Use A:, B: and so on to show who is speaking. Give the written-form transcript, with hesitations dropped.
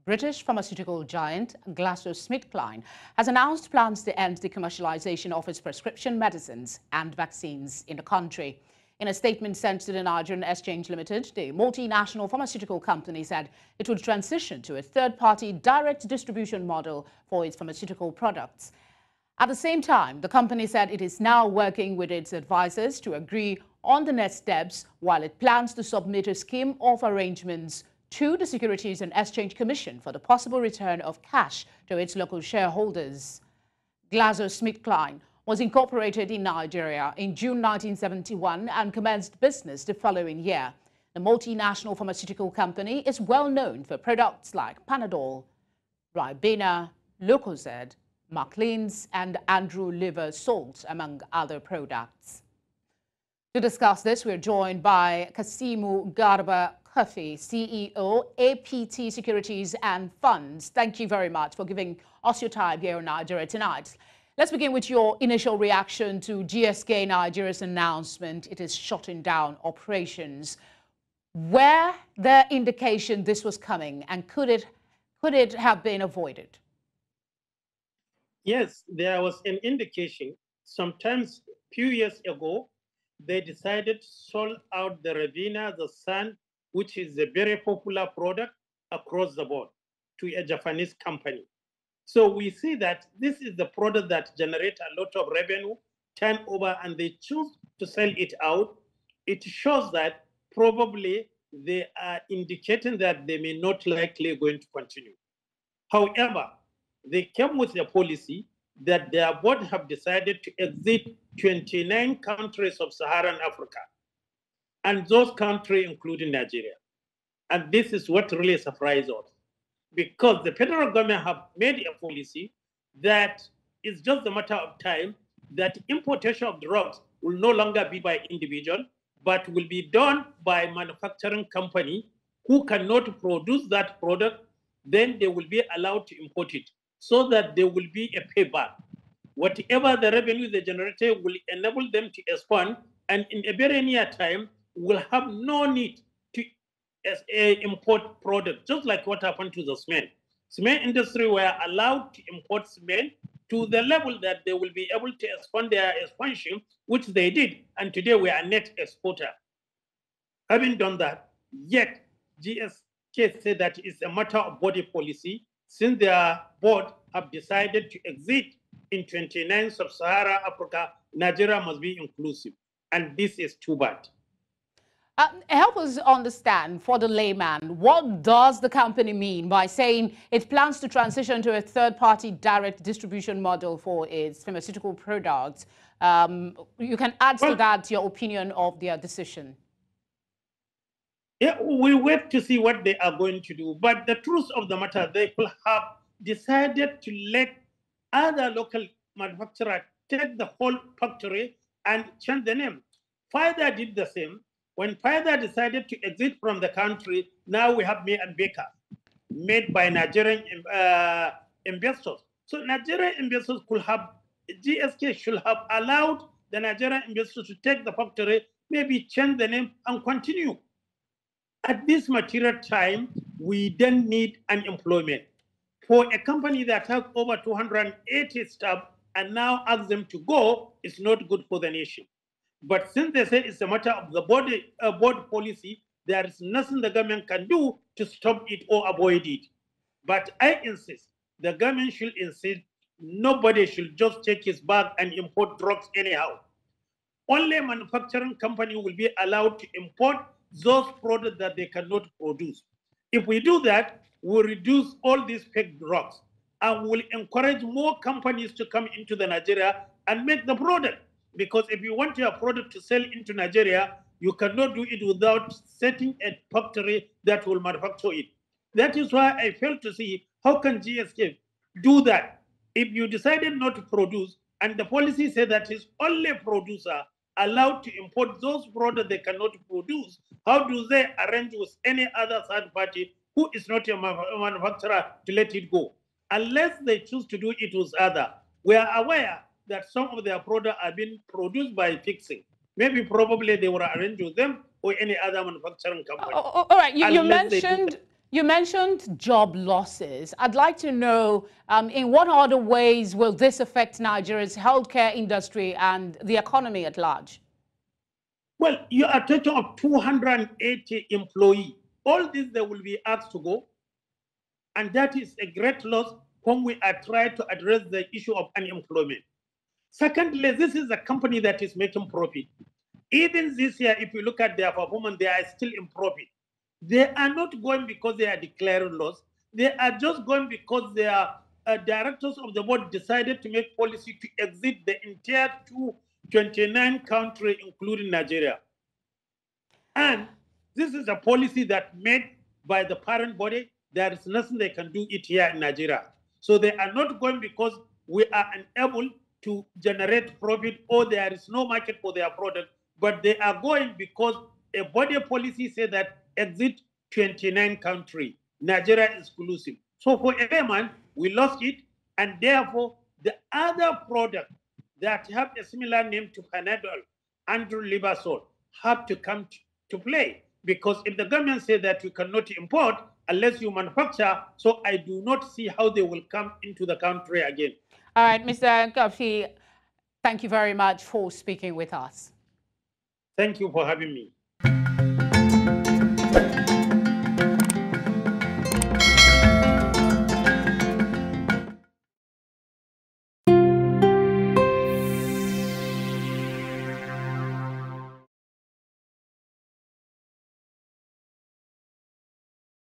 A: British pharmaceutical giant Glaxosmithkline has announced plans to end the commercialization of its prescription medicines and vaccines in the country. In a statement sent to the Nigerian Exchange Limited, the multinational pharmaceutical company said it would transition to a third-party direct distribution model for its pharmaceutical products. At the same time, the company said it is now working with its advisors to agree on the next steps while it plans to submit a scheme of arrangements to the Securities and Exchange Commission for the possible return of cash to its local shareholders. Glaxosmithkline was incorporated in Nigeria in June 1971 and commenced business the following year. The multinational pharmaceutical company is well known for products like Panadol, Ribena, Lucozade, Macleans, and Andrew liver salt, among other products. To discuss this, we're joined by Kasimu Garba Kofi, CEO, APT Securities and Funds. Thank you very much for giving us your time here in Nigeria tonight. Let's begin with your initial reaction to GSK Nigeria's announcement it is shutting down operations. Were there indication this was coming, and could it have been avoided?
B: Yes, there was an indication. Sometimes a few years ago, they decided to sell out the Ribena, the Sun, which is a very popular product across the board, to a Japanese company. So we see that this is the product that generates a lot of revenue, turnover, and they choose to sell it out. It shows that probably they are indicating that they may not likely going to continue. However, they came with a policy that their board have decided to exit 29 countries of Saharan Africa, and those countries including Nigeria. And this is what really surprised us, because the federal government have made a policy that it's just a matter of time that importation of drugs will no longer be by individual, but will be done by manufacturing company who cannot produce that product. Then they will be allowed to import it, so that there will be a payback. Whatever the revenue they generated will enable them to expand, and in a very near time, will have no need to import product, just like what happened to the cement. Cement industry were allowed to import cement to the level that they will be able to expand their expansion, which they did, and today we are a net exporter. Having done that, yet GSK said that it's a matter of body policy. Since their board have decided to exit in 29 sub-Saharan Africa, Nigeria must be inclusive. And this is too bad.
A: Help us understand, for the layman, what does the company mean by saying it plans to transition to a third-party direct distribution model for its pharmaceutical products? You can add to that your opinion of their decision.
B: Yeah, we wait to see what they are going to do. But the truth of the matter, they will have decided to let other local manufacturers take the whole factory and change the name. Pfizer did the same. When Pfizer decided to exit from the country, now we have May and Baker, made by Nigerian investors. So Nigerian investors could have, GSK should have allowed the Nigerian investors to take the factory, maybe change the name and continue. At this material time, we don't need unemployment. For a company that has over 280 staff and now ask them to go, it's not good for the nation. But since they say it's a matter of the board policy, there is nothing the government can do to stop it or avoid it. But I insist, the government should insist nobody should just take his bag and import drugs anyhow. Only manufacturing company will be allowed to import those products that they cannot produce. If we do that, we'll reduce all these fake drugs and will encourage more companies to come into the Nigeria and make the product. Because if you want your product to sell into Nigeria, you cannot do it without setting a factory that will manufacture it. That is why I fail to see how can GSK do that. If you decided not to produce, and the policy said that is only producer allowed to import those products they cannot produce, how do they arrange with any other third party who is not a manufacturer to let it go? Unless they choose to do it with other. We are aware that some of their products are being produced by fixing. Maybe probably they were arranged with them or any other manufacturing company.
A: All right, you mentioned job losses. I'd like to know in what other ways will this affect Nigeria's healthcare industry and the economy at large?
B: Well, you are talking of 280 employees. All this, they will be asked to go. And that is a great loss when we are trying to address the issue of unemployment. Secondly, this is a company that is making profit. Even this year, if you look at their performance, they are still in profit. They are not going because they are declaring loss. They are just going because their directors of the board decided to make policy to exit the entire 229 countries, including Nigeria. And this is a policy that made by the parent body. There is nothing they can do it here in Nigeria. So they are not going because we are unable to generate profit or there is no market for their product, but they are going because a body policy says that exit 29 countries, Nigeria exclusive. So for a layman, we lost it, and therefore the other product that have a similar name to Panadol, Ribena, have to come to play. Because if the government says that you cannot import unless you manufacture, so I do not see how they will come into the country again.
A: All right, Mr. Kafi, thank you very much for speaking with us.
B: Thank you for having me.